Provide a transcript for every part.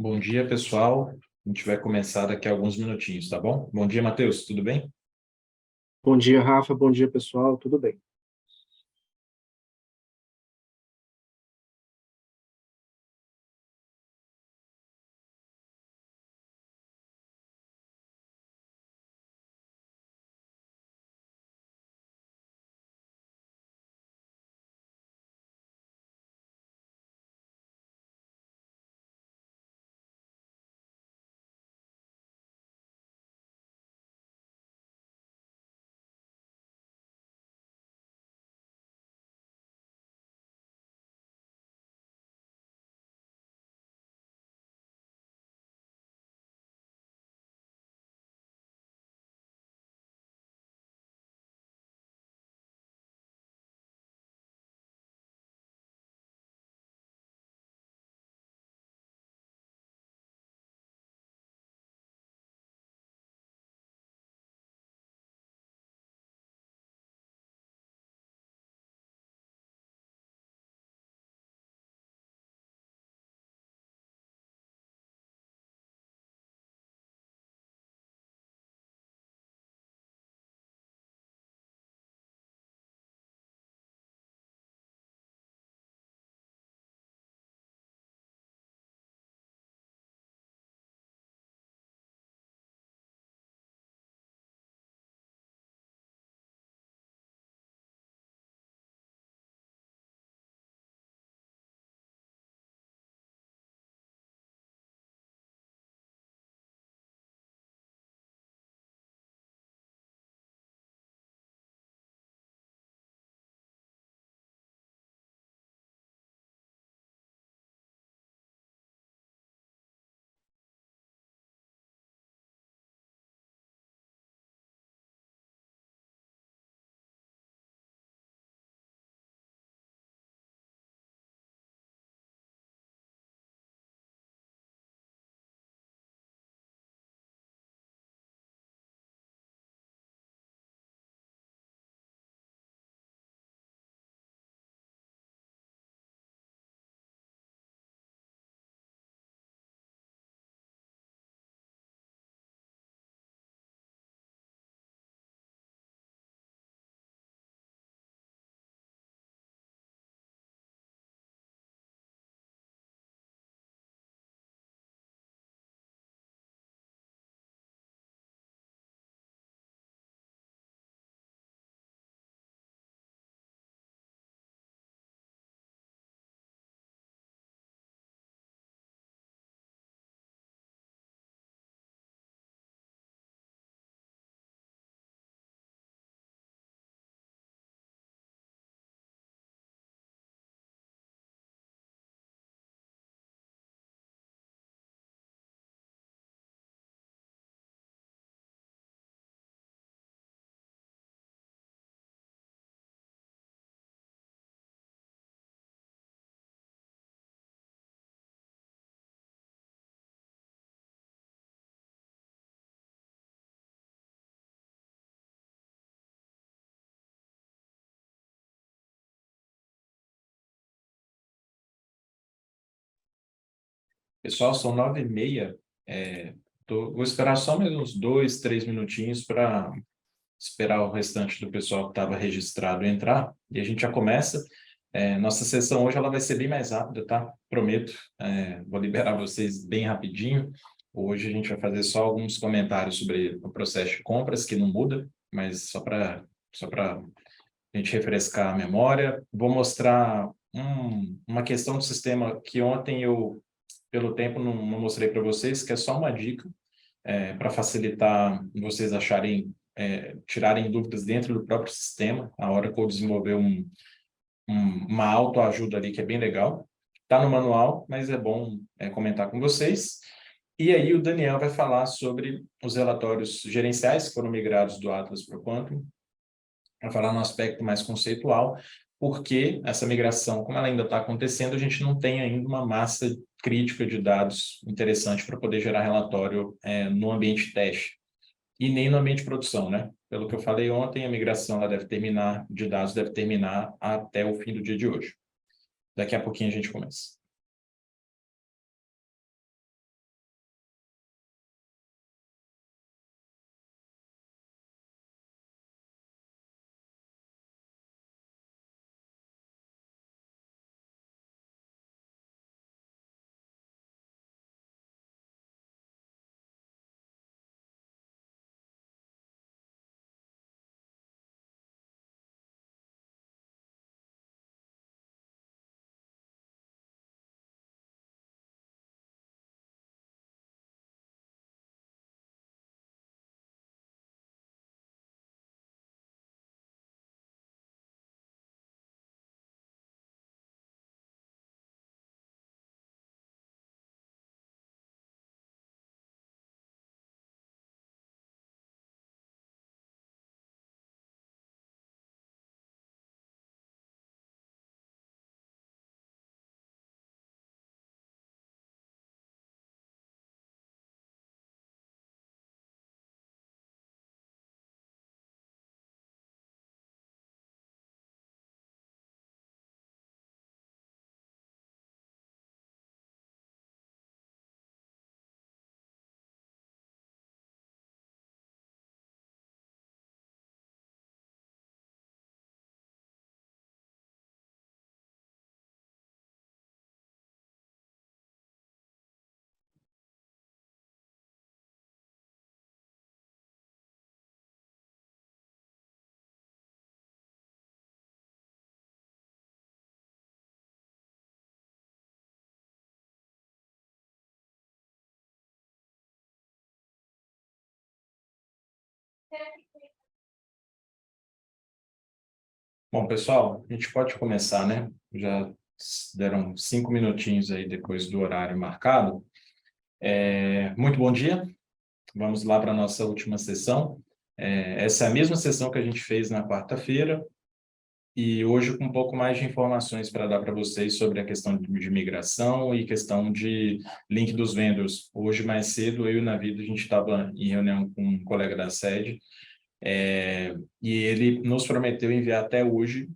Bom dia, pessoal. A gente vai começar daqui a alguns minutinhos, tá bom? Bom dia, Matheus. Tudo bem? Bom dia, Rafa. Bom dia, pessoal. Tudo bem? Pessoal, são 9h30. Vou esperar só mais uns 2, 3 minutinhos para esperar o restante do pessoal que estava registrado entrar. E a gente já começa. Nossa sessão hoje ela vai ser bem mais rápida, tá? Prometo. Vou liberar vocês bem rapidinho. Hoje a gente vai fazer só alguns comentários sobre o processo de compras, que não muda, mas só para a gente refrescar a memória. Vou mostrar uma questão do sistema que ontem eu, pelo tempo, não mostrei para vocês, que é só uma dica para facilitar vocês tirarem dúvidas dentro do próprio sistema. A Oracle desenvolveu uma autoajuda ali que é bem legal. Está no manual, mas é bom comentar com vocês. E aí o Daniel vai falar sobre os relatórios gerenciais que foram migrados do Atlas para o Quantum, para falar no aspecto mais conceitual, porque essa migração, como ela ainda está acontecendo, a gente não tem ainda uma massa crítica de dados interessante para poder gerar relatório no ambiente teste e nem no ambiente de produção, né? Pelo que eu falei ontem, a migração ela de dados deve terminar até o fim do dia de hoje. Daqui a pouquinho a gente começa. Bom, pessoal, a gente pode começar, né? Já deram 5 minutinhos aí depois do horário marcado. Muito bom dia. Vamos lá para a nossa última sessão. Essa é a mesma sessão que a gente fez na quarta-feira e hoje com um pouco mais de informações para dar para vocês sobre a questão de migração e questão de link dos vendors. Hoje, mais cedo, eu e o Navido, a gente estava em reunião com um colega da sede, e ele nos prometeu enviar até hoje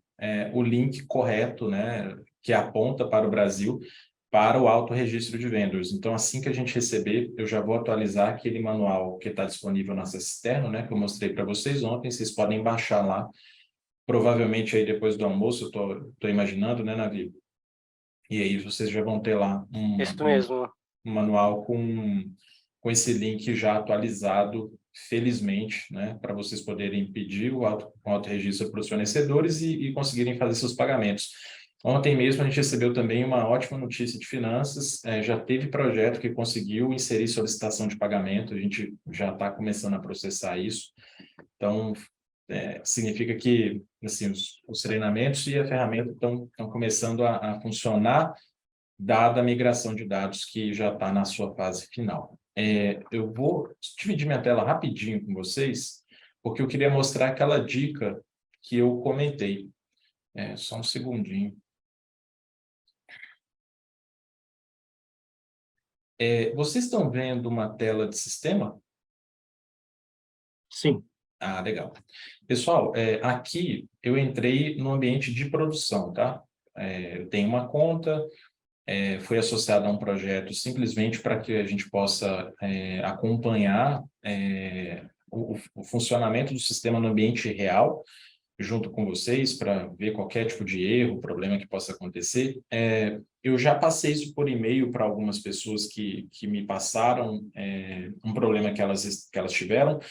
o link correto, né, que aponta para o Brasil, para o autorregistro de vendors. Então, assim que a gente receber, eu já vou atualizar aquele manual que está disponível no acesso externo, né, que eu mostrei para vocês ontem, vocês podem baixar lá, provavelmente aí depois do almoço, eu tô imaginando, né, Navi? E aí vocês já vão ter lá Isso mesmo. um manual com esse link já atualizado, felizmente, né, para vocês poderem pedir o autorregistro para os fornecedores e conseguirem fazer seus pagamentos. Ontem mesmo a gente recebeu também uma ótima notícia de finanças, já teve projeto que conseguiu inserir solicitação de pagamento, a gente já está começando a processar isso, então significa que assim, os treinamentos e a ferramenta estão começando a funcionar, dada a migração de dados que já está na sua fase final. Eu vou dividir minha tela rapidinho com vocês, porque eu queria mostrar aquela dica que eu comentei. Só um segundinho. Vocês estão vendo uma tela de sistema? Sim. Ah, legal. Pessoal, aqui eu entrei no ambiente de produção, tá? Eu tenho uma conta, fui associado a um projeto simplesmente para que a gente possa acompanhar o funcionamento do sistema no ambiente real, junto com vocês, para ver qualquer tipo de erro, problema que possa acontecer. Eu já passei isso por e-mail para algumas pessoas que me passaram um problema que elas tiveram.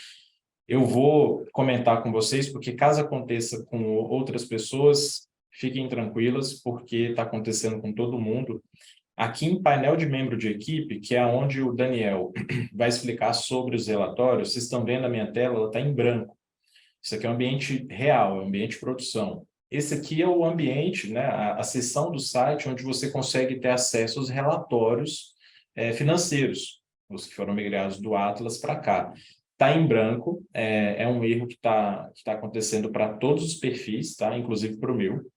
Eu vou comentar com vocês, porque caso aconteça com outras pessoas, fiquem tranquilas, porque está acontecendo com todo mundo. Aqui em painel de membro de equipe, que é onde o Daniel vai explicar sobre os relatórios, vocês estão vendo a minha tela, ela está em branco. Isso aqui é um ambiente real, é um ambiente de produção. Esse aqui é o ambiente, né, a seção do site onde você consegue ter acesso aos relatórios financeiros, os que foram migrados do Atlas para cá. Está em branco, é um erro que tá acontecendo para todos os perfis, tá? Inclusive para o meu.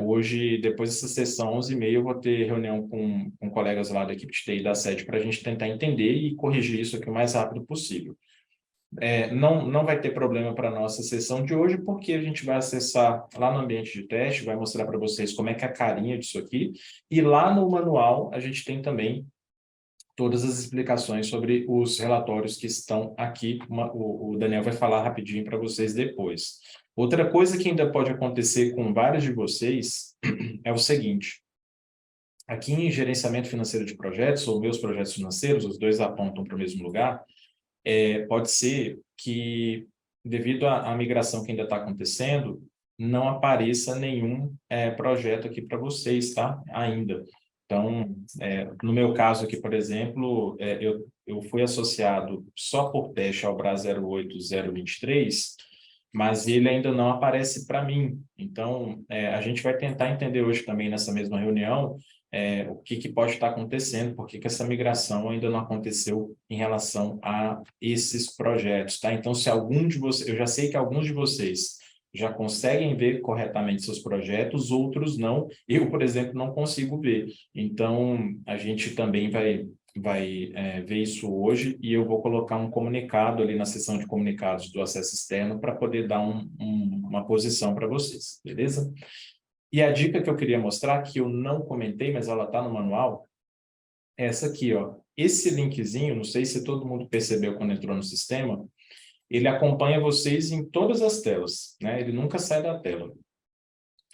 Hoje, depois dessa sessão, 11h30, eu vou ter reunião com colegas lá da equipe de TI da sede para a gente tentar entender e corrigir isso aqui o mais rápido possível. Não vai ter problema para a nossa sessão de hoje, porque a gente vai acessar lá no ambiente de teste, vai mostrar para vocês como é que é a carinha disso aqui, e lá no manual a gente tem também todas as explicações sobre os relatórios que estão aqui. O Daniel vai falar rapidinho para vocês depois. Outra coisa que ainda pode acontecer com vários de vocês é o seguinte. Aqui em gerenciamento financeiro de projetos, ou meus projetos financeiros, os dois apontam para o mesmo lugar, pode ser que, devido à migração que ainda está acontecendo, não apareça nenhum projeto aqui para vocês, tá? Ainda. Então, no meu caso aqui, por exemplo, eu fui associado só por teste ao BRA 08023, mas ele ainda não aparece para mim. Então, a gente vai tentar entender hoje também nessa mesma reunião o que pode estar acontecendo, por que essa migração ainda não aconteceu em relação a esses projetos, tá? Então, se algum de vocês, eu já sei que alguns de vocês já conseguem ver corretamente seus projetos, outros não. Eu, por exemplo, não consigo ver. Então, a gente também vai ver isso hoje e eu vou colocar um comunicado ali na seção de comunicados do acesso externo para poder dar uma posição para vocês, beleza? E a dica que eu queria mostrar, que eu não comentei, mas ela está no manual, é essa aqui, ó. Esse linkzinho, não sei se todo mundo percebeu quando entrou no sistema, ele acompanha vocês em todas as telas, né? Ele nunca sai da tela.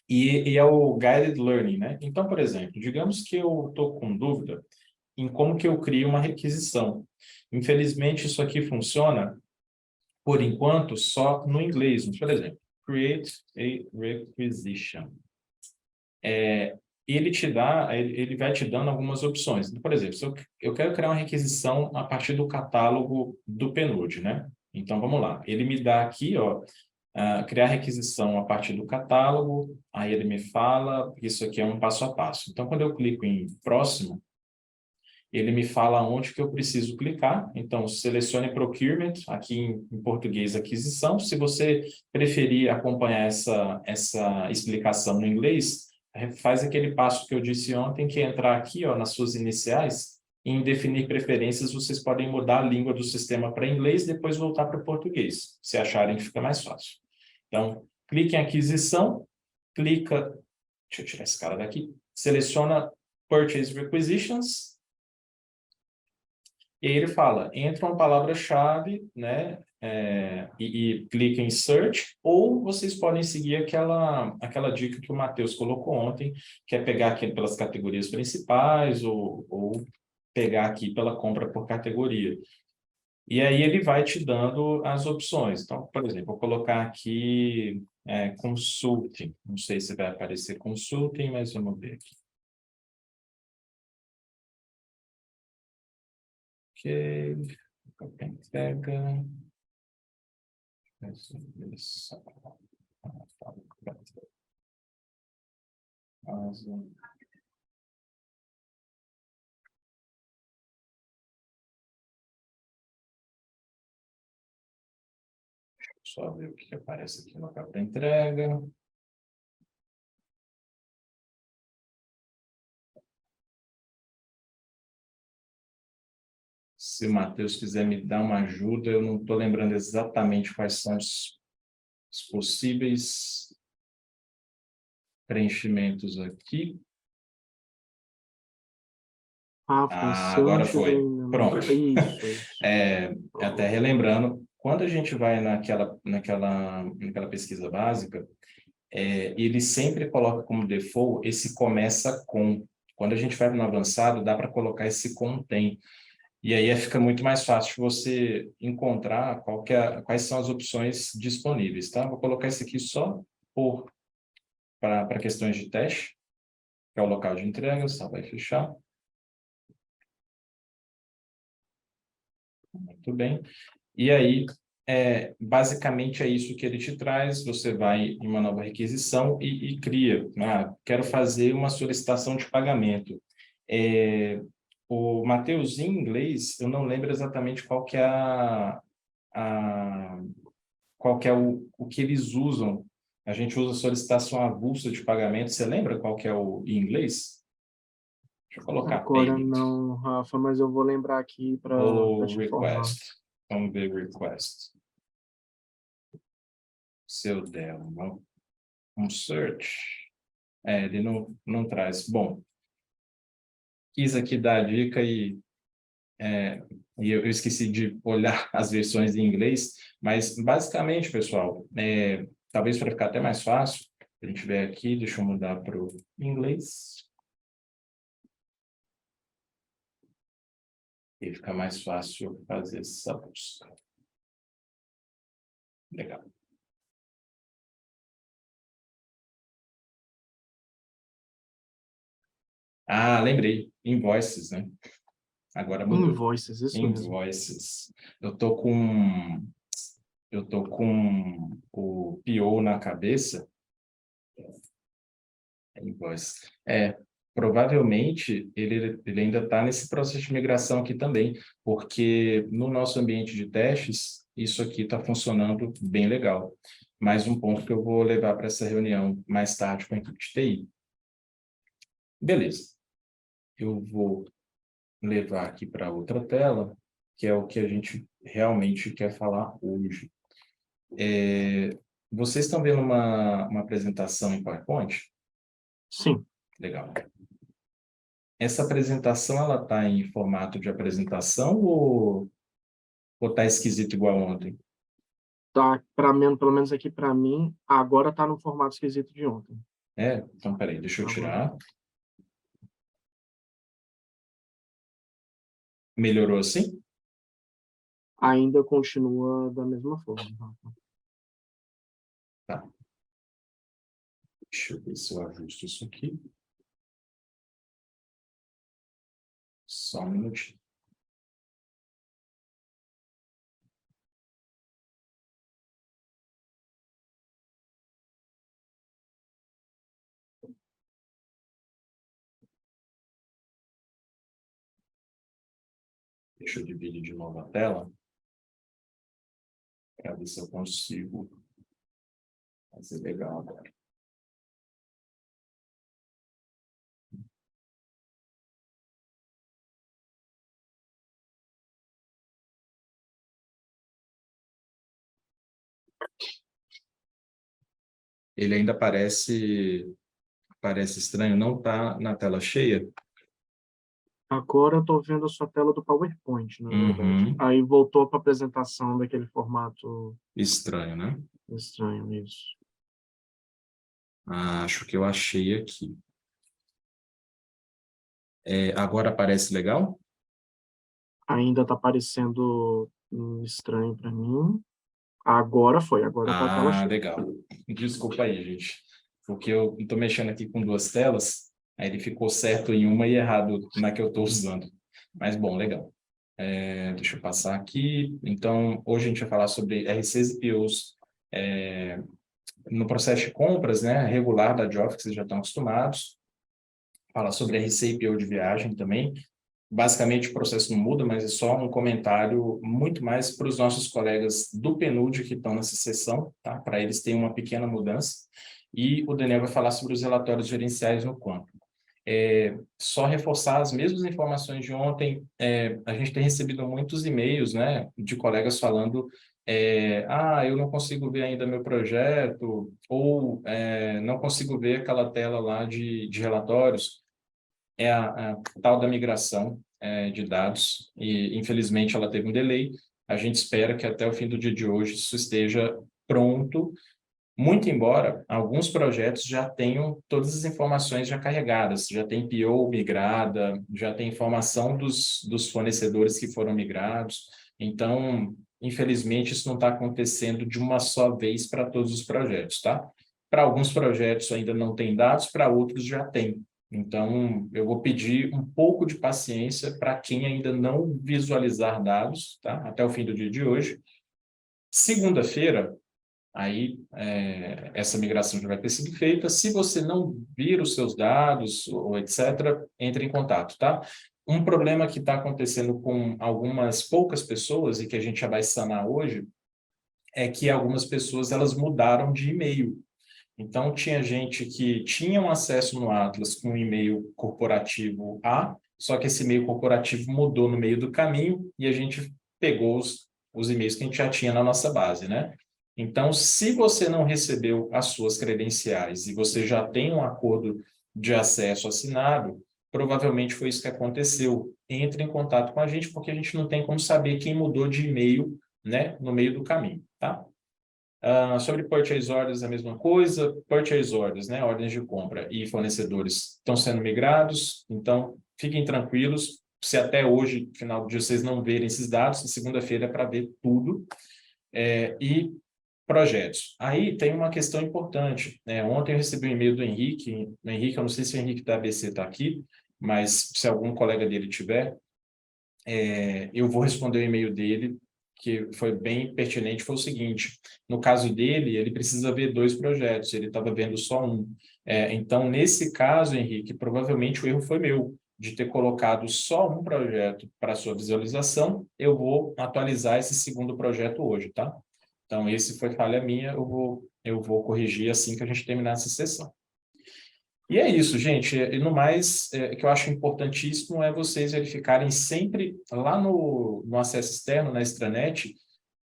E é o Guided Learning, né? Então, por exemplo, digamos que eu estou com dúvida em como que eu crio uma requisição. Infelizmente, isso aqui funciona, por enquanto, só no inglês. Por exemplo, create a requisition. Ele vai te dando algumas opções. Por exemplo, se eu quero criar uma requisição a partir do catálogo do PNUD, né? Então, vamos lá. Ele me dá aqui, ó, criar requisição a partir do catálogo, aí ele me fala, isso aqui é um passo a passo. Então, quando eu clico em próximo, ele me fala onde que eu preciso clicar. Então, selecione Procurement, aqui em português, aquisição. Se você preferir acompanhar essa explicação no inglês, faz aquele passo que eu disse ontem, que é entrar aqui, ó, nas suas iniciais, e em definir preferências, vocês podem mudar a língua do sistema para inglês, depois voltar para português, se acharem que fica mais fácil. Então, clique em aquisição, clica, deixa eu tirar esse cara daqui, seleciona Purchase Requisitions, e aí ele fala, entra uma palavra-chave, né, e clica em Search, ou vocês podem seguir aquela dica que o Matheus colocou ontem, que é pegar aqui pelas categorias principais, ou pegar aqui pela compra por categoria. E aí ele vai te dando as opções. Então, por exemplo, vou colocar aqui Consulting. Não sei se vai aparecer Consulting, mas vamos ver aqui. Ok, entrega. Só ver o que aparece aqui no campo da entrega. Se o Matheus quiser me dar uma ajuda, eu não estou lembrando exatamente quais são os possíveis preenchimentos aqui. Agora Antes foi. ainda. Pronto. Isso. Até relembrando, quando a gente vai naquela pesquisa básica, ele sempre coloca como default esse começa com. Quando a gente vai no avançado, dá para colocar esse contém. E aí fica muito mais fácil você encontrar quais são as opções disponíveis, tá? Vou colocar esse aqui só para questões de teste, que é o local de entrega, só vai fechar. Muito bem. E aí, basicamente é isso que ele te traz, você vai em uma nova requisição e cria. Quero fazer uma solicitação de pagamento. O Matheus, em inglês, eu não lembro exatamente qual que é qual que é o que eles usam. A gente usa solicitação avulsa de pagamento. Você lembra qual que é o em inglês? Deixa eu colocar Agora payment. não, Rafa, mas eu vou lembrar aqui para Ou te informar. request. Vamos ver request. Se eu der um search, ele não traz. Bom, quis aqui dar a dica e eu esqueci de olhar as versões em inglês, mas basicamente, pessoal, talvez para ficar até mais fácil, a gente ver aqui, deixa eu mudar para o inglês. E fica mais fácil fazer essa busca. Legal. Lembrei. Invoices, né? Agora mudou. Invoices, isso mesmo. Invoices. Eu tô com o PO na cabeça. Invoice. Provavelmente ele ainda está nesse processo de migração aqui também, porque no nosso ambiente de testes, isso aqui está funcionando bem legal. Mais um ponto que eu vou levar para essa reunião mais tarde com a equipe de TI. Beleza. Eu vou levar aqui para outra tela, que é o que a gente realmente quer falar hoje. Vocês estão vendo uma apresentação em PowerPoint? Sim. Legal. Essa apresentação, ela está em formato de apresentação ou está esquisito igual ontem? Tá, pelo menos aqui para mim, agora tá no formato esquisito de ontem. Então, peraí, deixa eu Agora. tirar. Melhorou assim? Ainda continua da mesma forma, Rafa. Tá. Deixa eu ver se eu ajusto isso aqui. Só um minutinho. Deixa eu dividir de novo a tela, para ver se eu consigo fazer legal agora. Ele ainda parece estranho, não está na tela cheia. Agora eu estou vendo a sua tela do PowerPoint, na verdade. Uhum. Aí voltou para a apresentação daquele formato Estranho, né? estranho, isso. Acho que eu achei aqui. Agora aparece legal? Ainda está parecendo estranho para mim. Agora foi, agora está a tela cheia. Legal. Desculpa aí, gente. Porque eu estou mexendo aqui com duas telas, aí ele ficou certo em uma e errado na que eu estou usando. Mas, bom, legal. Deixa eu passar aqui. Então, hoje a gente vai falar sobre RCs e POs no processo de compras, né, regular da Geoff, que vocês já estão acostumados. Falar sobre RC e PO de viagem também. Basicamente, o processo não muda, mas é só um comentário muito mais para os nossos colegas do PNUD que estão nessa sessão, tá? Para eles tem uma pequena mudança. E o Daniel vai falar sobre os relatórios gerenciais no Quantum. Só reforçar as mesmas informações de ontem. A gente tem recebido muitos e-mails, né, de colegas falando eu não consigo ver ainda meu projeto, ou não consigo ver aquela tela lá de relatórios. A tal da migração de dados, e infelizmente ela teve um delay. A gente espera que até o fim do dia de hoje isso esteja pronto, muito embora alguns projetos já tenham todas as informações já carregadas, já tem PO migrada, já tem informação dos fornecedores que foram migrados. Então, infelizmente, isso não está acontecendo de uma só vez para todos os projetos, tá? Para alguns projetos ainda não tem dados, para outros já tem. Então, eu vou pedir um pouco de paciência para quem ainda não visualizar dados, tá? Até o fim do dia de hoje. Segunda-feira, aí essa migração já vai ter sido feita. Se você não vir os seus dados, ou etc., entre em contato, tá? Um problema que está acontecendo com algumas poucas pessoas e que a gente já vai sanar hoje é que algumas pessoas elas mudaram de e-mail. Então, tinha gente que tinha um acesso no Atlas com um e-mail corporativo A, só que esse e-mail corporativo mudou no meio do caminho e a gente pegou os e-mails que a gente já tinha na nossa base, né? Então, se você não recebeu as suas credenciais e você já tem um acordo de acesso assinado, provavelmente foi isso que aconteceu. Entre em contato com a gente, porque a gente não tem como saber quem mudou de e-mail, né, no meio do caminho, tá? Sobre purchase orders, a mesma coisa. Purchase orders, né, ordens de compra e fornecedores estão sendo migrados, então fiquem tranquilos. Se até hoje, final do dia, vocês não verem esses dados, segunda-feira é para ver tudo. E projetos. Aí tem uma questão importante. Ontem eu recebi um e-mail do Henrique. Henrique, eu não sei se o Henrique da ABC está aqui, mas se algum colega dele tiver, eu vou responder o e-mail dele, que foi bem pertinente, foi o seguinte: no caso dele, ele precisa ver dois projetos, ele estava vendo só um. Então, nesse caso, Henrique, provavelmente o erro foi meu, de ter colocado só um projeto para sua visualização. Eu vou atualizar esse segundo projeto hoje, tá? Então, esse foi falha minha, eu vou corrigir assim que a gente terminar essa sessão. E é isso, gente. E no mais, que eu acho importantíssimo é vocês verificarem sempre lá no acesso externo, na extranet,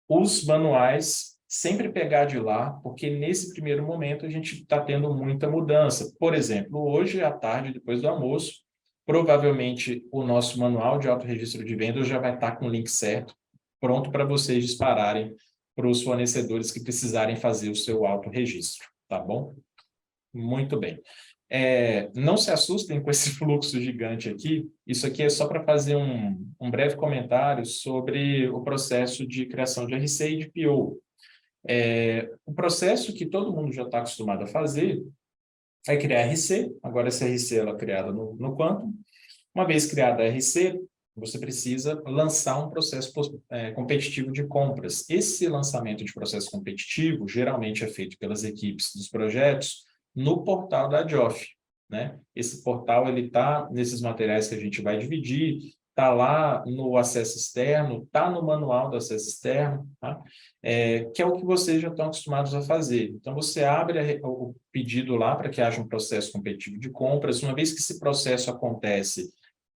os manuais, sempre pegar de lá, porque nesse primeiro momento a gente está tendo muita mudança. Por exemplo, hoje à tarde, depois do almoço, provavelmente o nosso manual de autorregistro de vendas já vai estar com o link certo, pronto para vocês dispararem para os fornecedores que precisarem fazer o seu autorregistro, tá bom? Muito bem. Não se assustem com esse fluxo gigante aqui. Isso aqui é só para fazer um breve comentário sobre o processo de criação de RC e de PO. O processo que todo mundo já está acostumado a fazer é criar RC. Agora, essa RC ela é criada no Quantum. Uma vez criada a RC, você precisa lançar um processo competitivo de compras. Esse lançamento de processo competitivo geralmente é feito pelas equipes dos projetos no portal da Geoff, né? Esse portal ele está nesses materiais que a gente vai dividir. está lá no acesso externo, está no manual do acesso externo, tá? Que é o que vocês já estão acostumados a fazer. Então, você abre o pedido lá para que haja um processo competitivo de compras. Uma vez que esse processo acontece,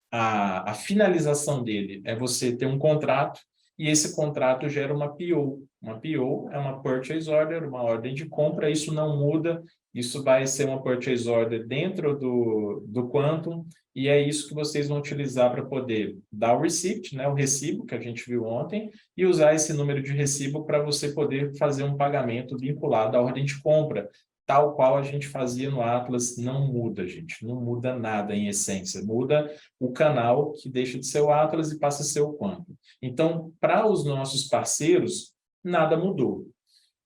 a finalização dele é você ter um contrato, e esse contrato gera uma PO. Uma PO é uma Purchase Order, uma ordem de compra, isso não muda, isso vai ser uma Purchase Order dentro do Quantum, e é isso que vocês vão utilizar para poder dar o receipt, né, o recibo que a gente viu ontem, e usar esse número de recibo para você poder fazer um pagamento vinculado à ordem de compra, tal qual a gente fazia no Atlas. Não muda, gente, não muda nada em essência, muda o canal que deixa de ser o Atlas e passa a ser o Quantum. Então, para os nossos parceiros, nada mudou.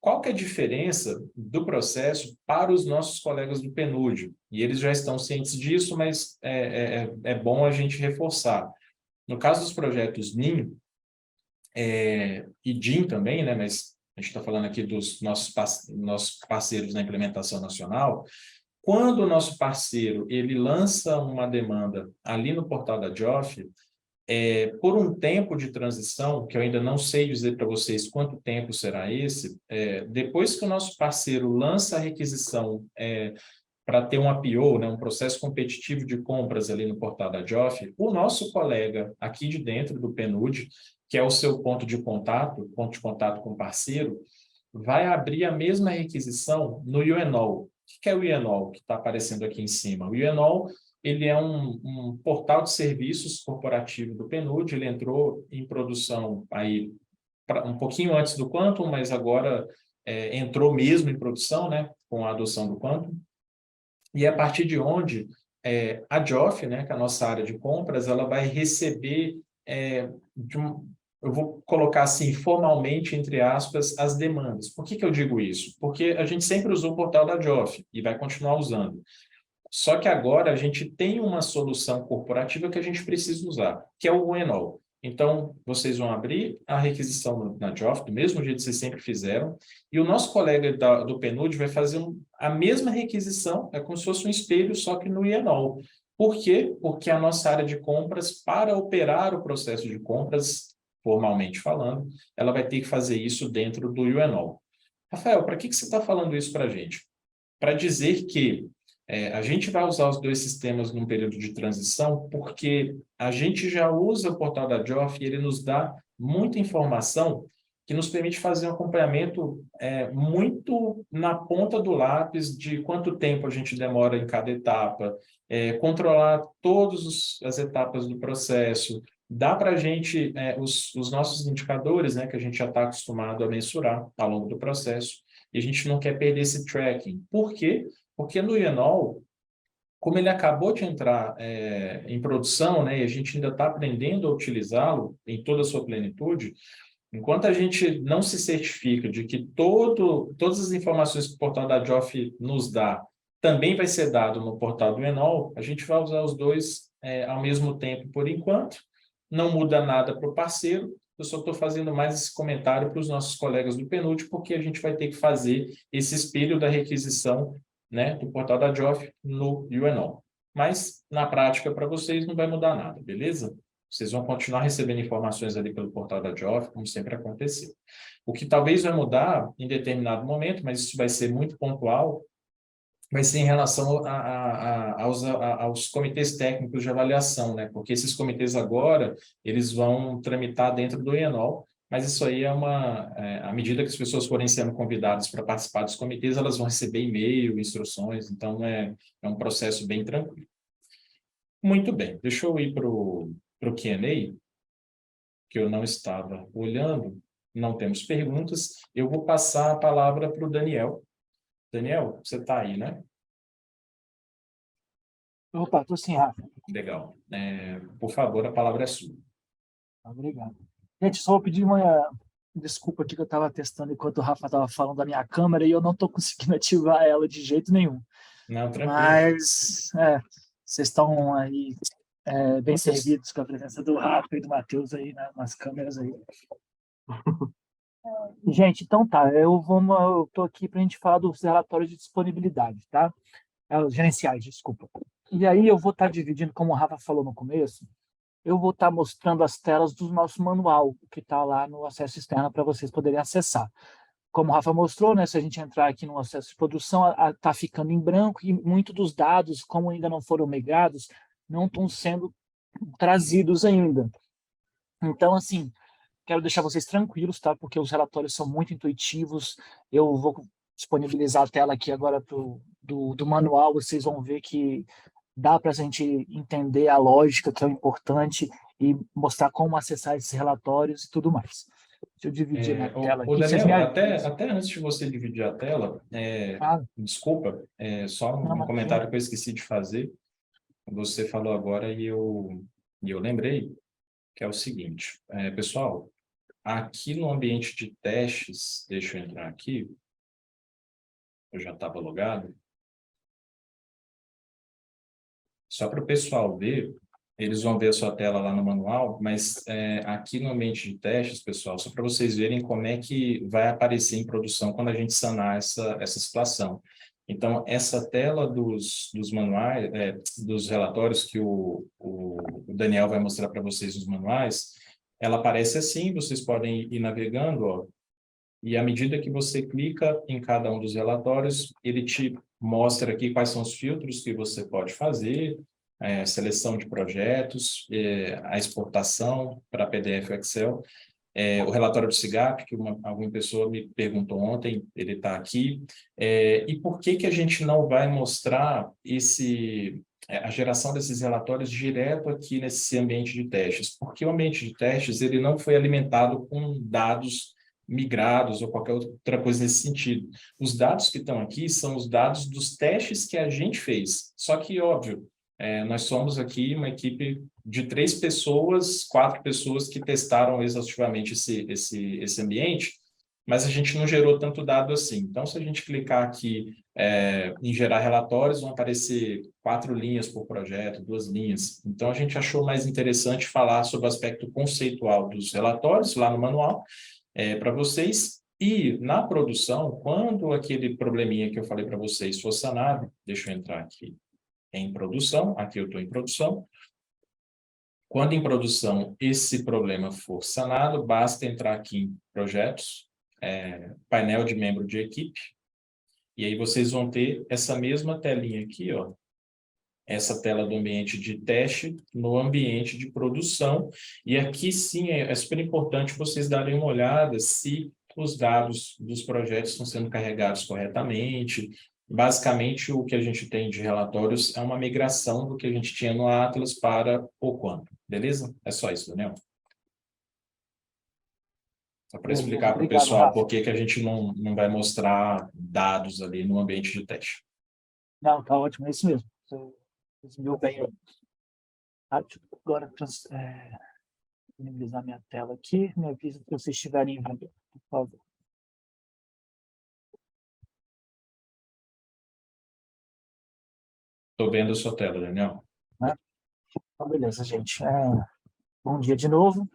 Qual que é a diferença do processo para os nossos colegas do PNUD? E eles já estão cientes disso, mas é bom a gente reforçar. No caso dos projetos Ninho e DIN também, né, mas a gente está falando aqui dos nossos parceiros na implementação nacional. Quando o nosso parceiro ele lança uma demanda ali no portal da Geoff, por um tempo de transição, que eu ainda não sei dizer para vocês quanto tempo será esse, depois que o nosso parceiro lança a requisição para ter um APO, né, um processo competitivo de compras ali no portal da Geoff, o nosso colega aqui de dentro do PNUD, que é o seu ponto de contato com o parceiro, vai abrir a mesma requisição no UNOL. O que é o UNOL que está aparecendo aqui em cima? O UNOL ele é um portal de serviços corporativo do PNUD, ele entrou em produção aí um pouquinho antes do Quantum, mas agora entrou mesmo em produção, né, com a adoção do Quantum. E a partir de onde a Geoff, né, que é a nossa área de compras, ela vai receber, eu vou colocar assim, formalmente, entre aspas, as demandas. Por que eu digo isso? Porque a gente sempre usou o portal da Geoff e vai continuar usando. Só que agora a gente tem uma solução corporativa que a gente precisa usar, que é o Enol. Então, vocês vão abrir a requisição na Geoff, do mesmo jeito que vocês sempre fizeram, e o nosso colega do PNUD vai fazer a mesma requisição, é como se fosse um espelho, só que no Enol. Por quê? Porque a nossa área de compras, para operar o processo de compras, formalmente falando, ela vai ter que fazer isso dentro do UNOL. Rafael, para que você está falando isso para a gente? Para dizer que a gente vai usar os dois sistemas num período de transição, porque a gente já usa o portal da Geoff e ele nos dá muita informação que nos permite fazer um acompanhamento muito na ponta do lápis de quanto tempo a gente demora em cada etapa, controlar todas as etapas do processo, dá para a gente os nossos indicadores, né, que a gente já está acostumado a mensurar ao longo do processo, e a gente não quer perder esse tracking. Por quê? Porque no Enol, como ele acabou de entrar em produção, né, e a gente ainda está aprendendo a utilizá-lo em toda a sua plenitude, enquanto a gente não se certifica de que todas as informações que o portal da Geoff nos dá também vai ser dado no portal do Enol, a gente vai usar os dois ao mesmo tempo por enquanto. Não muda nada para o parceiro, eu só estou fazendo mais esse comentário para os nossos colegas do PNUD, porque a gente vai ter que fazer esse espelho da requisição, né, do portal da Geoff no UNOL. Mas, na prática, para vocês não vai mudar nada, beleza? Vocês vão continuar recebendo informações ali pelo portal da Geoff, como sempre aconteceu. O que talvez vai mudar em determinado momento, mas isso vai ser muito pontual, vai ser em relação aos comitês técnicos de avaliação, né? Porque esses comitês agora, eles vão tramitar dentro do IENOL, mas isso aí à medida que as pessoas forem sendo convidadas para participar dos comitês, elas vão receber e-mail, instruções, então é um processo bem tranquilo. Muito bem, deixa eu ir para o Q&A, que eu não estava olhando, não temos perguntas, eu vou passar a palavra para o Daniel. Daniel, você está aí, né? Opa, estou sim, Rafa. Legal. Por favor, a palavra é sua. Obrigado. Gente, só vou pedir uma desculpa aqui que eu estava testando enquanto o Rafa estava falando da minha câmera e eu não estou conseguindo ativar ela de jeito nenhum. Não, tranquilo. Mas vocês estão aí bem servidos com a presença do Rafa e do Matheus aí nas câmeras aí. Gente, então tá, eu estou aqui para a gente falar dos relatórios de disponibilidade, tá? Os gerenciais, desculpa. E aí eu vou estar dividindo, como o Rafa falou no começo, eu vou estar mostrando as telas do nosso manual, que está lá no acesso externo para vocês poderem acessar. Como o Rafa mostrou, né, se a gente entrar aqui no acesso de produção, está ficando em branco e muitos dos dados, como ainda não foram migrados, não estão sendo trazidos ainda. Então, assim, quero deixar vocês tranquilos, tá? Porque os relatórios são muito intuitivos. Eu vou disponibilizar a tela aqui agora do manual, vocês vão ver que dá para a gente entender a lógica, que é o importante, e mostrar como acessar esses relatórios e tudo mais. Deixa eu dividir minha tela aqui. Daniel, até antes de você dividir a tela, desculpa, só um comentário que eu esqueci de fazer. Você falou agora e eu lembrei, que é o seguinte, pessoal, aqui no ambiente de testes, deixa eu entrar aqui, eu já estava logado, só para o pessoal ver, eles vão ver a sua tela lá no manual, mas aqui no ambiente de testes, pessoal, só para vocês verem como é que vai aparecer em produção quando a gente sanar essa situação. Então, essa tela dos manuais, dos relatórios que o Daniel vai mostrar para vocês nos manuais, ela aparece assim, vocês podem ir navegando, ó, e à medida que você clica em cada um dos relatórios, ele te mostra aqui quais são os filtros que você pode fazer, seleção de projetos, a exportação para PDF ou Excel, o relatório do SIGAP, que alguma pessoa me perguntou ontem, ele está aqui. E por que a gente não vai mostrar a geração desses relatórios direto aqui nesse ambiente de testes? Porque o ambiente de testes ele não foi alimentado com dados migrados ou qualquer outra coisa nesse sentido. Os dados que estão aqui são os dados dos testes que a gente fez. Só que, óbvio, nós somos aqui uma equipe de 3 pessoas, 4 pessoas que testaram exaustivamente esse ambiente, mas a gente não gerou tanto dado assim. Então, se a gente clicar aqui em gerar relatórios, vão aparecer 4 linhas por projeto, 2 linhas. Então, a gente achou mais interessante falar sobre o aspecto conceitual dos relatórios lá no manual para vocês. E na produção, quando aquele probleminha que eu falei para vocês for sanado, deixa eu entrar aqui em produção, aqui eu estou em produção. Quando em produção esse problema for sanado, basta entrar aqui em projetos, painel de membro de equipe, e aí vocês vão ter essa mesma telinha aqui, ó, essa tela do ambiente de teste no ambiente de produção, e aqui sim é super importante vocês darem uma olhada se os dados dos projetos estão sendo carregados corretamente. Basicamente, o que a gente tem de relatórios é uma migração do que a gente tinha no Atlas para o Quantum, beleza? É só isso, Daniel. Só para explicar para o pessoal por que a gente não vai mostrar dados ali no ambiente de teste. Não, tá ótimo, é isso mesmo. Você resumiu bem. Deixa eu agora disponibilizar minha tela aqui. Me avisa se vocês estiverem vendo, por favor. Estou vendo a sua tela, Daniel. Então, beleza, gente. Bom dia de novo.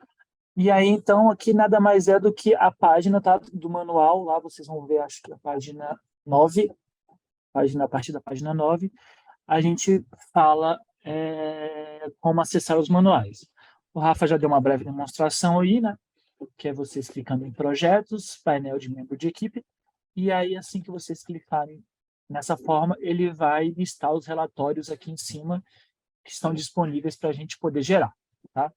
E aí, então, aqui nada mais é do que a página, tá, do manual. Lá vocês vão ver, acho que a página 9, a partir da página 9, a gente fala como acessar os manuais. O Rafa já deu uma breve demonstração aí, né? Que é vocês clicando em projetos, painel de membro de equipe, e aí assim que vocês clicarem nessa forma, ele vai listar os relatórios aqui em cima que estão disponíveis para a gente poder gerar, tá?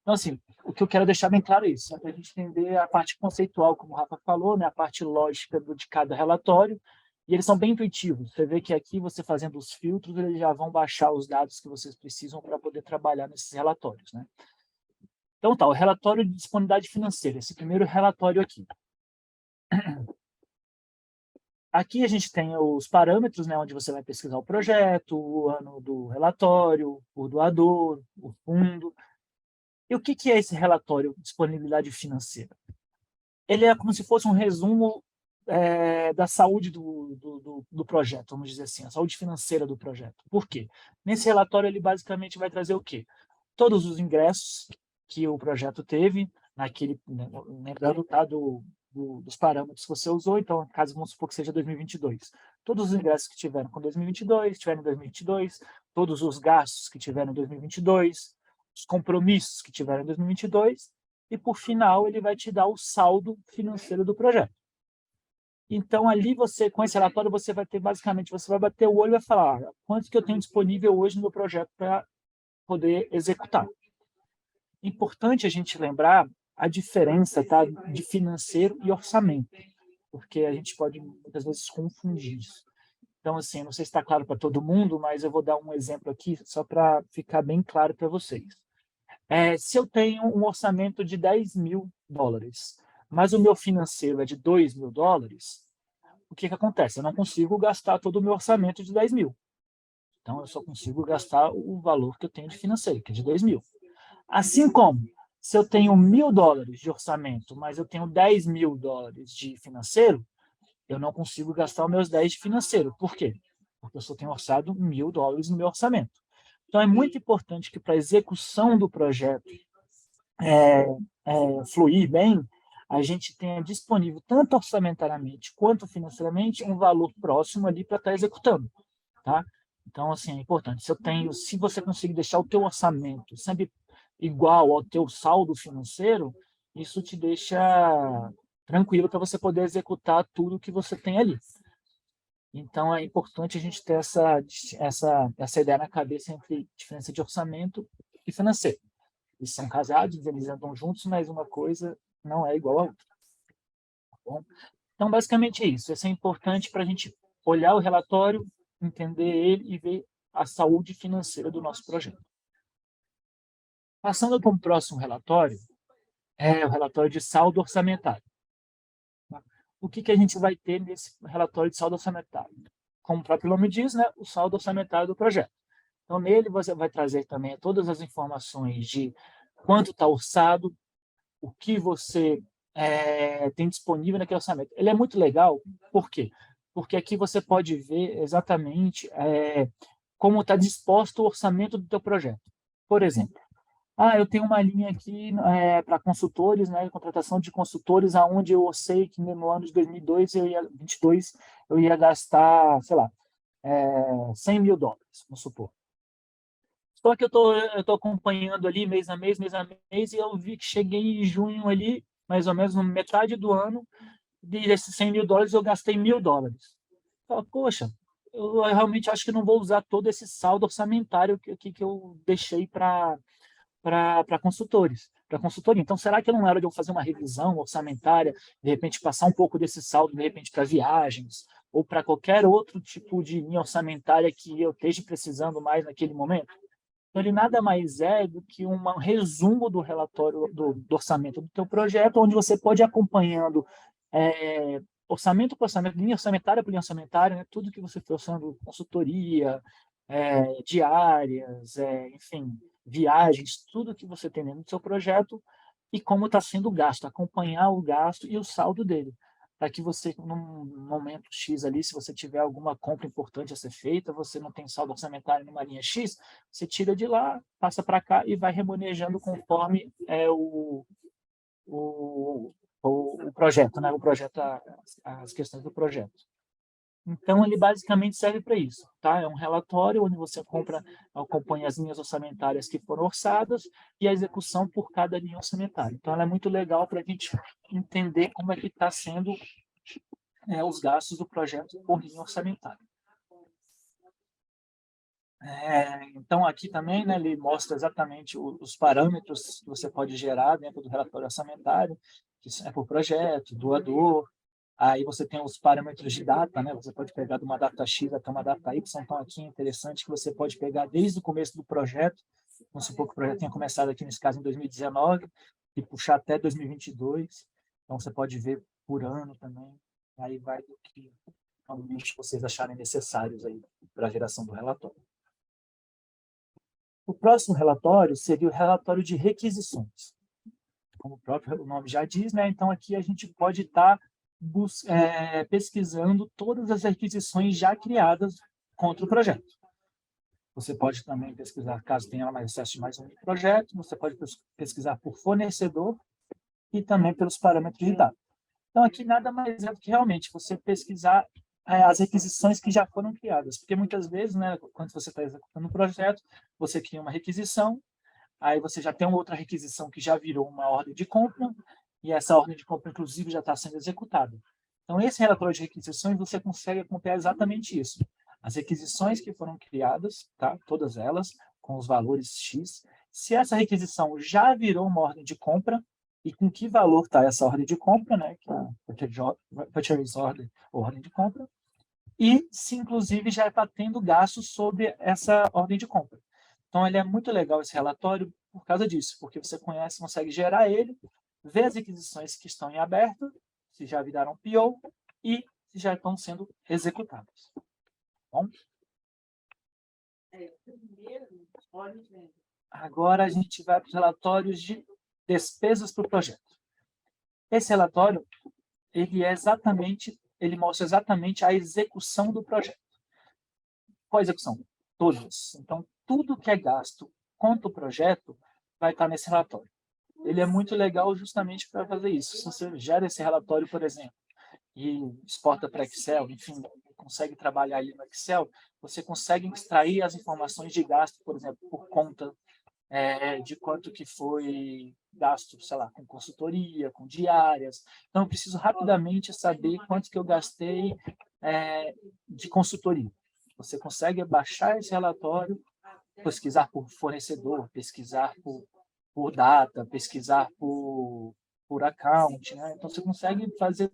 Então, assim, o que eu quero deixar bem claro é isso, para a gente entender a parte conceitual, como o Rafa falou, né, a parte lógica de cada relatório, e eles são bem intuitivos. Você vê que aqui, você fazendo os filtros, eles já vão baixar os dados que vocês precisam para poder trabalhar nesses relatórios, né? Então, tá, o relatório de disponibilidade financeira, esse primeiro relatório aqui. Aqui a gente tem os parâmetros, né, onde você vai pesquisar o projeto, o ano do relatório, o doador, o fundo. E o que é esse relatório de disponibilidade financeira? Ele é como se fosse um resumo da saúde do projeto, vamos dizer assim, a saúde financeira do projeto. Por quê? Nesse relatório, ele basicamente vai trazer o quê? Todos os ingressos que o projeto teve, lembrando, tá, dos parâmetros que você usou, então, caso vamos supor que seja 2022. Todos os ingressos que tiveram com 2022, tiveram em 2022, todos os gastos que tiveram em 2022, os compromissos que tiveram em 2022 e, por final, ele vai te dar o saldo financeiro do projeto. Então, ali você, com esse relatório, você vai ter, basicamente, você vai bater o olho e vai falar quanto que eu tenho disponível hoje no meu projeto para poder executar. Importante a gente lembrar a diferença, tá, de financeiro e orçamento, porque a gente pode, muitas vezes, confundir isso. Então, assim, não sei se está claro para todo mundo, mas eu vou dar um exemplo aqui, só para ficar bem claro para vocês. Se eu tenho um orçamento de $10.000, mas o meu financeiro é de $2.000, o que acontece? Eu não consigo gastar todo o meu orçamento de 10 mil. Então, eu só consigo gastar o valor que eu tenho de financeiro, que é de 2 mil. Assim como, se eu tenho $1.000 de orçamento, mas eu tenho $10.000 de financeiro, eu não consigo gastar os meus 10 de financeiro. Por quê? Porque eu só tenho orçado $1.000 no meu orçamento. Então, é muito importante que para a execução do projeto fluir bem, a gente tenha disponível, tanto orçamentariamente quanto financeiramente, um valor próximo ali para estar executando. Tá? Então, assim, é importante. Se você conseguir deixar o teu orçamento sempre igual ao teu saldo financeiro, isso te deixa tranquilo para você poder executar tudo que você tem ali. Então, é importante a gente ter essa ideia na cabeça entre diferença de orçamento e financeiro. Eles são casados, eles andam juntos, mas uma coisa não é igual à outra. Tá bom? Então, basicamente é isso. Isso é importante para a gente olhar o relatório, entender ele e ver a saúde financeira do nosso projeto. Passando para o próximo relatório, é o relatório de saldo orçamentário. O que a gente vai ter nesse relatório de saldo orçamentário? Como o próprio nome diz, né, o saldo orçamentário do projeto. Então, nele você vai trazer também todas as informações de quanto está orçado, o que você tem disponível naquele orçamento. Ele é muito legal, por quê? Porque aqui você pode ver exatamente como está disposto o orçamento do teu projeto. Por exemplo, eu tenho uma linha aqui para consultores, né, contratação de consultores, aonde eu sei que no ano de 2022 eu ia gastar, sei lá, $100.000, vamos supor. Só que eu tô acompanhando ali mês a mês, e eu vi que cheguei em junho ali, mais ou menos, na metade do ano, desses $100.000 eu gastei $1.000. Fala, poxa, eu realmente acho que não vou usar todo esse saldo orçamentário que eu deixei para consultores, para consultoria. Então, será que não era de eu fazer uma revisão orçamentária, de repente passar um pouco desse saldo, de repente, para viagens, ou para qualquer outro tipo de linha orçamentária que eu esteja precisando mais naquele momento? Então, ele nada mais é do que um resumo do relatório do orçamento do teu projeto, onde você pode ir acompanhando orçamento por orçamento, linha orçamentária por linha orçamentária, né? Tudo que você for orçando, consultoria, diárias, enfim, viagens, tudo que você tem dentro do seu projeto e como está sendo gasto, acompanhar o gasto e o saldo dele, para que você, num momento X ali, se você tiver alguma compra importante a ser feita, você não tem saldo orçamentário numa linha X, você tira de lá, passa para cá e vai remanejando conforme o projeto, né? O projeto, as questões do projeto. Então, ele basicamente serve para isso, tá? É um relatório onde você acompanha as linhas orçamentárias que foram orçadas e a execução por cada linha orçamentária. Então, ela é muito legal para a gente entender como é que está sendo os gastos do projeto por linha orçamentária. Então, aqui também, né, ele mostra exatamente os parâmetros que você pode gerar dentro do relatório orçamentário, que é por projeto, doador. Aí você tem os parâmetros de data, né? Você pode pegar de uma data X até uma data Y. Então, aqui é interessante que você pode pegar desde o começo do projeto, vamos supor que o projeto tenha começado aqui, nesse caso, em 2019, e puxar até 2022. Então, você pode ver por ano também. Aí vai do que realmente vocês acharem necessários aí para a geração do relatório. O próximo relatório seria o relatório de requisições. Como o próprio nome já diz, né? Então, aqui a gente pode estar pesquisando todas as requisições já criadas contra o projeto. Você pode também pesquisar, caso tenha mais acesso de mais um projeto, você pode pesquisar por fornecedor e também pelos parâmetros de data. Então, aqui nada mais é do que realmente você pesquisar as requisições que já foram criadas, porque muitas vezes, né, quando você está executando um projeto, você cria uma requisição, aí você já tem uma outra requisição que já virou uma ordem de compra, e essa ordem de compra, inclusive, já está sendo executada. Então, esse relatório de requisições, você consegue acompanhar exatamente isso. As requisições que foram criadas, tá? Todas elas, com os valores X. Se essa requisição já virou uma ordem de compra, e com que valor está essa ordem de compra, né? Que é a purchase order, ou ordem de compra, e se, inclusive, já está tendo gastos sobre essa ordem de compra. Então, ele é muito legal esse relatório por causa disso, porque você consegue gerar ele, ver as requisições que estão em aberto, se já viraram PO e se já estão sendo executadas. Bom? Agora a gente vai para os relatórios de despesas para o projeto. Esse relatório, ele mostra exatamente a execução do projeto. Qual a execução? Todas. Então, tudo que é gasto contra o projeto vai estar nesse relatório. Ele é muito legal justamente para fazer isso. Se você gera esse relatório, por exemplo, e exporta para Excel, enfim, consegue trabalhar ali no Excel, você consegue extrair as informações de gasto, por exemplo, por conta de quanto que foi gasto, sei lá, com consultoria, com diárias. Então, eu preciso rapidamente saber quanto que eu gastei de consultoria. Você consegue baixar esse relatório, pesquisar por fornecedor, pesquisar por data, pesquisar por account, né? Então, você consegue fazer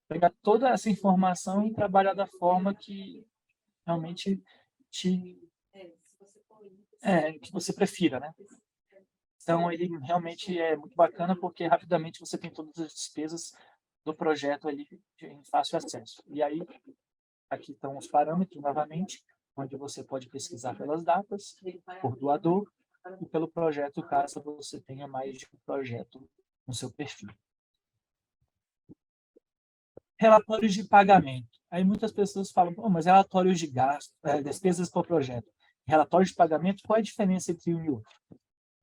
pegar toda essa informação e trabalhar da forma que realmente que você prefira, né? Então, ele realmente é muito bacana porque rapidamente você tem todas as despesas do projeto ali em fácil acesso. E aí, aqui estão os parâmetros, novamente, onde você pode pesquisar pelas datas, por doador e pelo projeto, caso você tenha mais de um projeto no seu perfil. Relatórios de pagamento. Aí muitas pessoas falam, mas relatórios de gasto, despesas por projeto. Relatório de pagamento, qual é a diferença entre um e outro?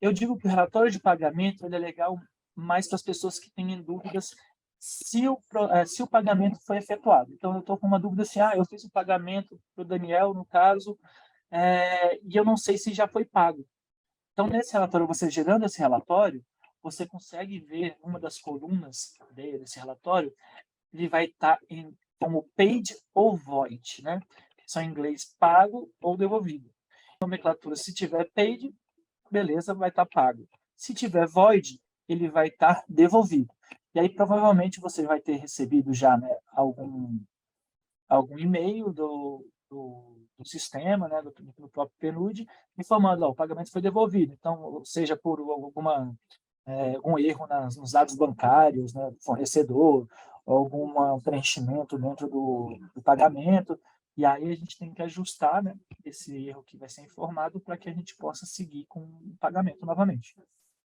Eu digo que o relatório de pagamento ele é legal mais para as pessoas que têm dúvidas se o pagamento foi efetuado. Então, eu estou com uma dúvida assim, eu fiz o pagamento para o Daniel, no caso, e eu não sei se já foi pago. Então, nesse relatório, você gerando esse relatório, você consegue ver uma das colunas desse relatório, ele vai estar como paid ou void, né? Que são em inglês pago ou devolvido. Nomenclatura, se tiver paid, beleza, vai estar pago. Se tiver void, ele vai estar devolvido. E aí, provavelmente, você vai ter recebido já, né, algum e-mail do sistema, né, do próprio PNUD, informando, o pagamento foi devolvido. Então, seja por algum erro nos dados bancários, né, do fornecedor, algum preenchimento dentro do pagamento, e aí a gente tem que ajustar, né, esse erro que vai ser informado para que a gente possa seguir com o pagamento novamente.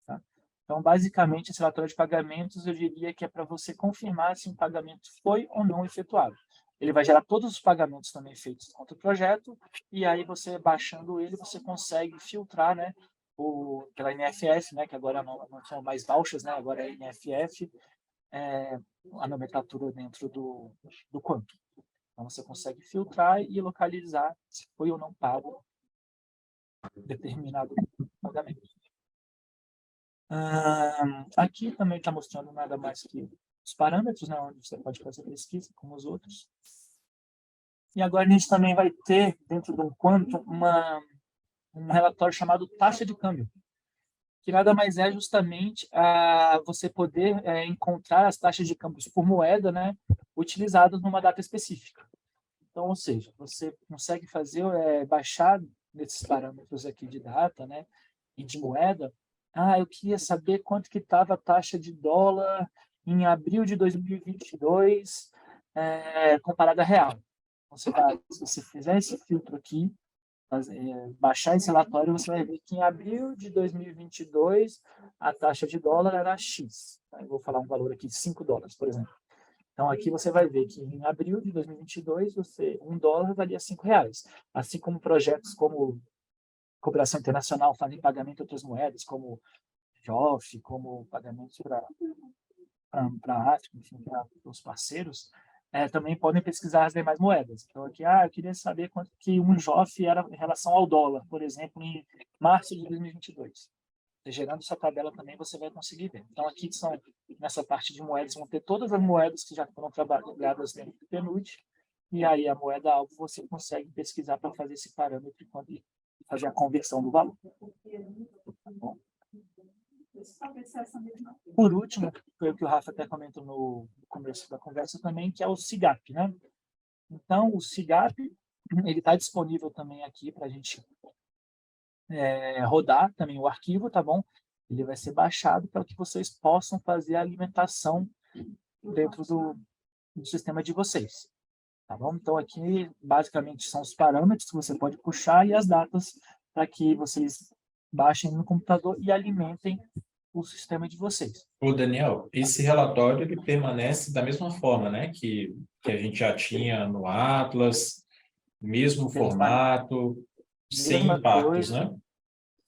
Tá? Então, basicamente, esse relatório de pagamentos, eu diria que é para você confirmar se um pagamento foi ou não efetuado. Ele vai gerar todos os pagamentos também feitos contra o projeto, e aí você, baixando ele, você consegue filtrar, né, pela NFF, né, que agora não são mais vouchers, né, agora é NFF, a nomenclatura dentro do quanto. Então, você consegue filtrar e localizar se foi ou não pago determinado pagamento. Aqui também está mostrando nada mais que os parâmetros, né, onde você pode fazer pesquisa, como os outros. E agora a gente também vai ter, dentro do quanto, um relatório chamado taxa de câmbio, que nada mais é justamente você poder encontrar as taxas de câmbio por moeda, né, utilizadas numa data específica. Então, ou seja, você consegue baixar nesses parâmetros aqui de data, né, e de moeda. Eu queria saber quanto que estava a taxa de dólar em abril de 2022 comparada a real. Se você fizer esse filtro aqui, baixar esse relatório, você vai ver que em abril de 2022 a taxa de dólar era X. Eu vou falar um valor aqui, $5, por exemplo. Então, aqui você vai ver que em abril de 2022, $1 valia R$5. Assim como projetos como Cooperação Internacional fazem pagamento em outras moedas, como JOF, como pagamentos para a África, enfim, para os parceiros, também podem pesquisar as demais moedas. Então, aqui, eu queria saber quanto que um JOF era em relação ao dólar, por exemplo, em março de 2022. Gerando essa tabela também, você vai conseguir ver. Então, aqui nessa parte de moedas, vão ter todas as moedas que já foram trabalhadas dentro do PNUD, e aí a moeda-alvo você consegue pesquisar para fazer esse parâmetro e fazer a conversão do valor. Tá bom? Por último, foi o que o Rafa até comentou no começo da conversa também, que é o SIGAP, né? Então, o SIGAP, ele está disponível também aqui para a gente rodar também o arquivo, tá bom? Ele vai ser baixado para que vocês possam fazer a alimentação dentro do sistema de vocês, tá bom? Então, aqui, basicamente, são os parâmetros que você pode puxar e as datas para que vocês baixem no computador e alimentem o sistema de vocês. Ô, Daniel, esse relatório ele permanece da mesma forma, né, que a gente já tinha no Atlas, mesmo formato, sem impactos, né?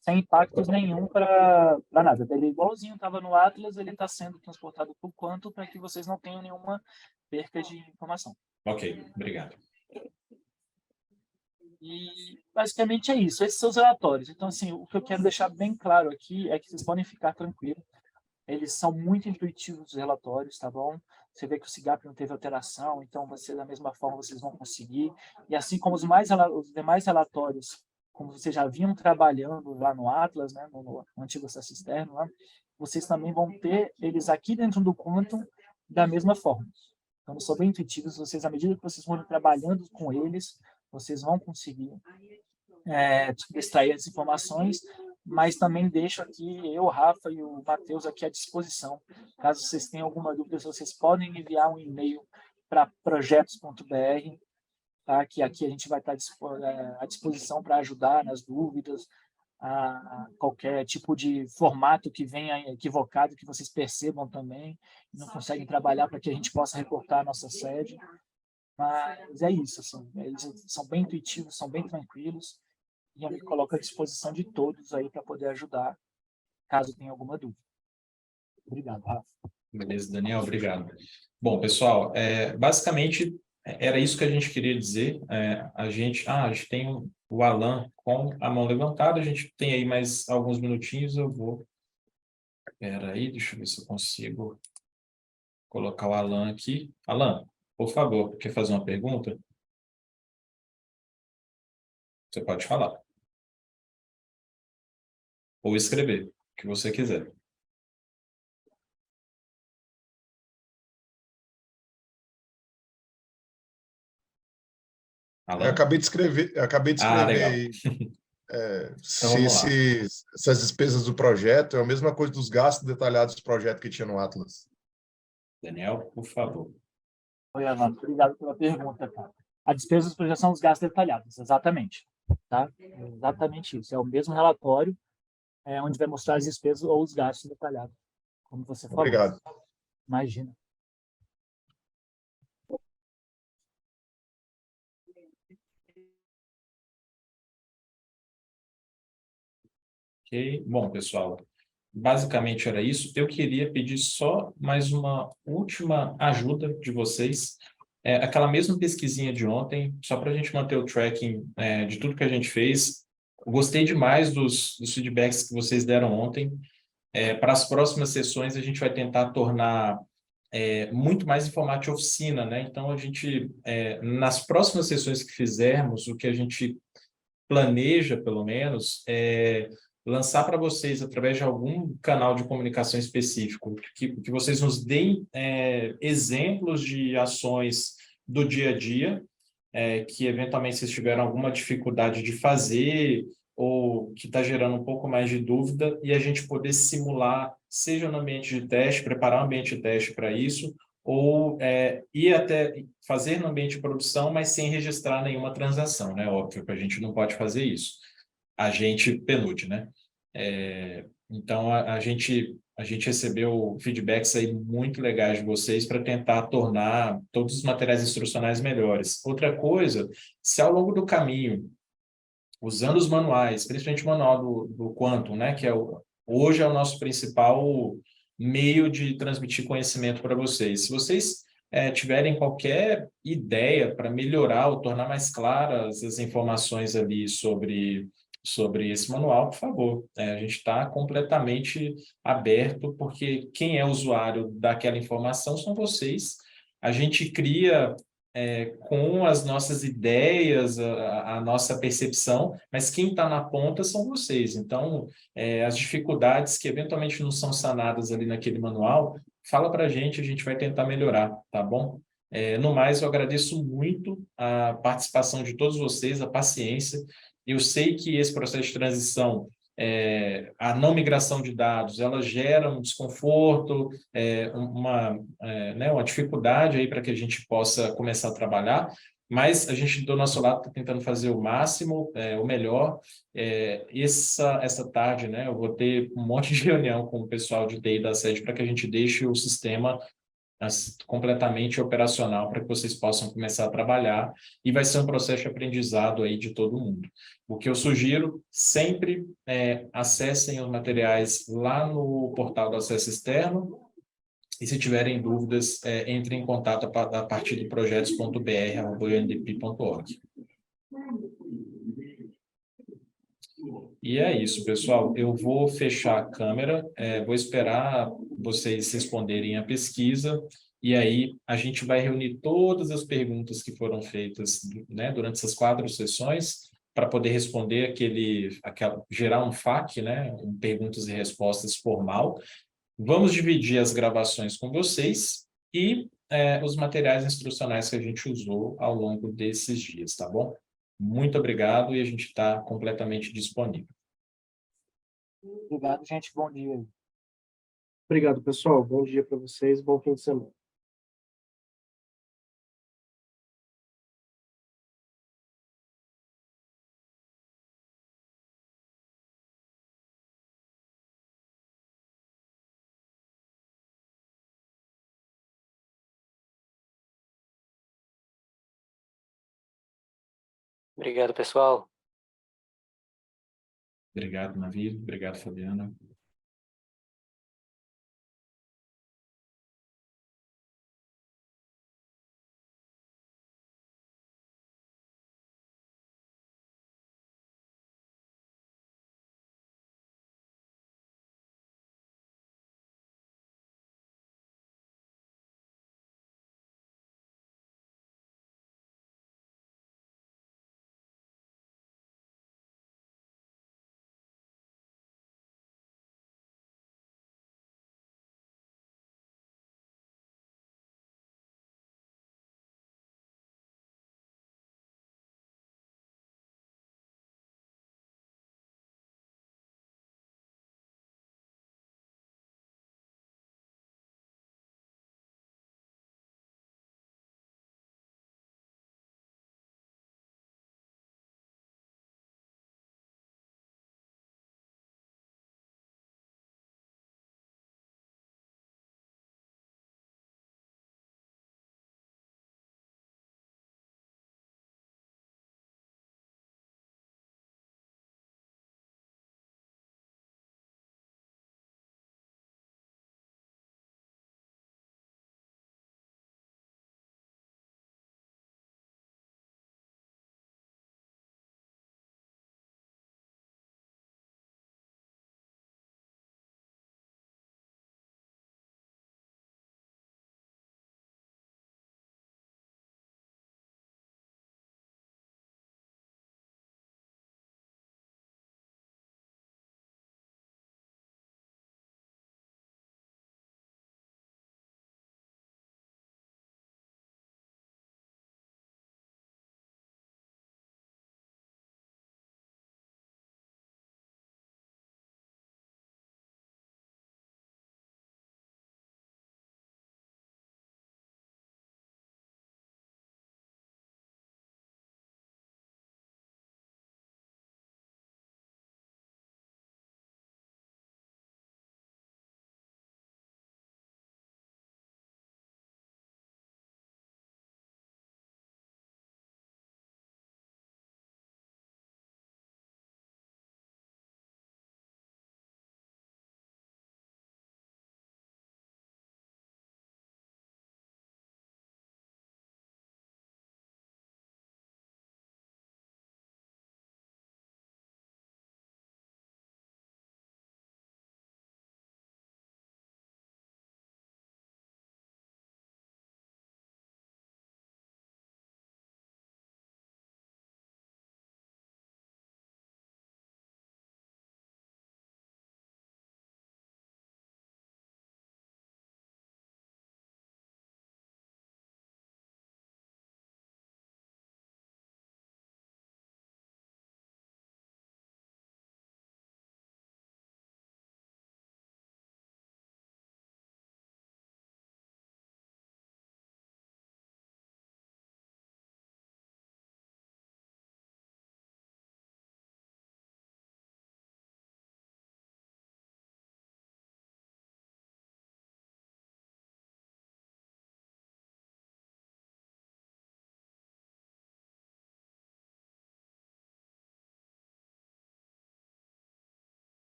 Sem impactos nenhum para nada. Ele igualzinho estava no Atlas, ele está sendo transportado por Quantum para que vocês não tenham nenhuma perca de informação. Ok, obrigado. E basicamente é isso, esses são os relatórios. Então, assim, o que eu quero deixar bem claro aqui é que vocês podem ficar tranquilos. Eles são muito intuitivos, os relatórios, tá bom? Você vê que o SIGAP não teve alteração, então da mesma forma vocês vão conseguir. E assim como os demais relatórios, como vocês já vinham trabalhando lá no Atlas, né, no antigo acesso externo, lá, vocês também vão ter eles aqui dentro do Quantum da mesma forma. Então, eles são bem intuitivos, vocês, à medida que vocês forem trabalhando com eles, vocês vão conseguir extrair as informações, mas também deixo aqui eu, o Rafa e o Matheus aqui à disposição. Caso vocês tenham alguma dúvida, vocês podem enviar um e-mail para projetos.br, tá? Que aqui a gente vai estar à disposição para ajudar nas dúvidas, a qualquer tipo de formato que venha equivocado, que vocês percebam também, e não conseguem trabalhar para que a gente possa reportar a nossa sede. Mas é isso, assim, eles são bem intuitivos, são bem tranquilos, e eu me coloco à disposição de todos aí para poder ajudar, caso tenha alguma dúvida. Obrigado, Rafa. Beleza, Daniel, obrigado. Bom, pessoal, basicamente era isso que a gente queria dizer. A gente tem o Alan com a mão levantada, a gente tem aí mais alguns minutinhos, eu vou... Espera aí, deixa eu ver se eu consigo colocar o Alan aqui. Alan, por favor, quer fazer uma pergunta? Você pode falar. Ou escrever, o que você quiser. Eu acabei de escrever legal. aí. Então, Se essas despesas do projeto é a mesma coisa dos gastos detalhados do projeto que tinha no Atlas. Daniel, por favor. Oi, Alan, obrigado pela pergunta, cara. A despesa dos projetos são os gastos detalhados, exatamente. Tá? Exatamente isso. É o mesmo relatório, onde vai mostrar as despesas ou os gastos detalhados, como você falou. Obrigado. Imagina. Ok, bom, pessoal, basicamente era isso. Eu queria pedir só mais uma última ajuda de vocês. Aquela mesma pesquisinha de ontem, só para a gente manter o tracking de tudo que a gente fez. Gostei demais dos feedbacks que vocês deram ontem. Para as próximas sessões, a gente vai tentar tornar muito mais em formato de oficina, né? Então, a gente, nas próximas sessões que fizermos, o que a gente planeja, pelo menos, lançar para vocês, através de algum canal de comunicação específico, que vocês nos deem exemplos de ações do dia a dia, que eventualmente vocês tiveram alguma dificuldade de fazer, ou que está gerando um pouco mais de dúvida, e a gente poder simular, seja no ambiente de teste, preparar um ambiente de teste para isso, ou ir até fazer no ambiente de produção, mas sem registrar nenhuma transação, né? Óbvio que a gente não pode fazer isso. A gente, PNUD, né? Então, a gente recebeu feedbacks aí muito legais de vocês para tentar tornar todos os materiais instrucionais melhores. Outra coisa, se ao longo do caminho, usando os manuais, principalmente o manual do Quantum, né? Que hoje é o nosso principal meio de transmitir conhecimento para vocês. Se vocês tiverem qualquer ideia para melhorar ou tornar mais claras as informações ali sobre esse manual, por favor. A gente está completamente aberto, porque quem é usuário daquela informação são vocês. A gente cria com as nossas ideias, a nossa percepção, mas quem está na ponta são vocês. Então, as dificuldades que eventualmente não são sanadas ali naquele manual, fala para a gente vai tentar melhorar, tá bom? No mais, eu agradeço muito a participação de todos vocês, a paciência. Eu sei que esse processo de transição, a não migração de dados, ela gera um desconforto, uma dificuldade aí para que a gente possa começar a trabalhar, mas a gente, do nosso lado, está tentando fazer o máximo, o melhor. Essa tarde, né, eu vou ter um monte de reunião com o pessoal de TI da sede para que a gente deixe o sistema completamente operacional para que vocês possam começar a trabalhar, e vai ser um processo de aprendizado aí de todo mundo. O que eu sugiro, sempre acessem os materiais lá no portal do acesso externo, e se tiverem dúvidas, entrem em contato a partir do projetos.br@undp.org. E é isso, pessoal. Eu vou fechar a câmera, vou esperar vocês responderem a pesquisa, e aí a gente vai reunir todas as perguntas que foram feitas, né, durante essas 4 sessões, para poder responder gerar um FAQ, né, um perguntas e respostas formal. Vamos dividir as gravações com vocês e os materiais instrucionais que a gente usou ao longo desses dias, tá bom? Muito obrigado, e a gente está completamente disponível. Obrigado, gente. Bom dia. Obrigado, pessoal. Bom dia para vocês. Bom fim de semana. Obrigado, pessoal. Obrigado, Navi. Obrigado, Fabiana.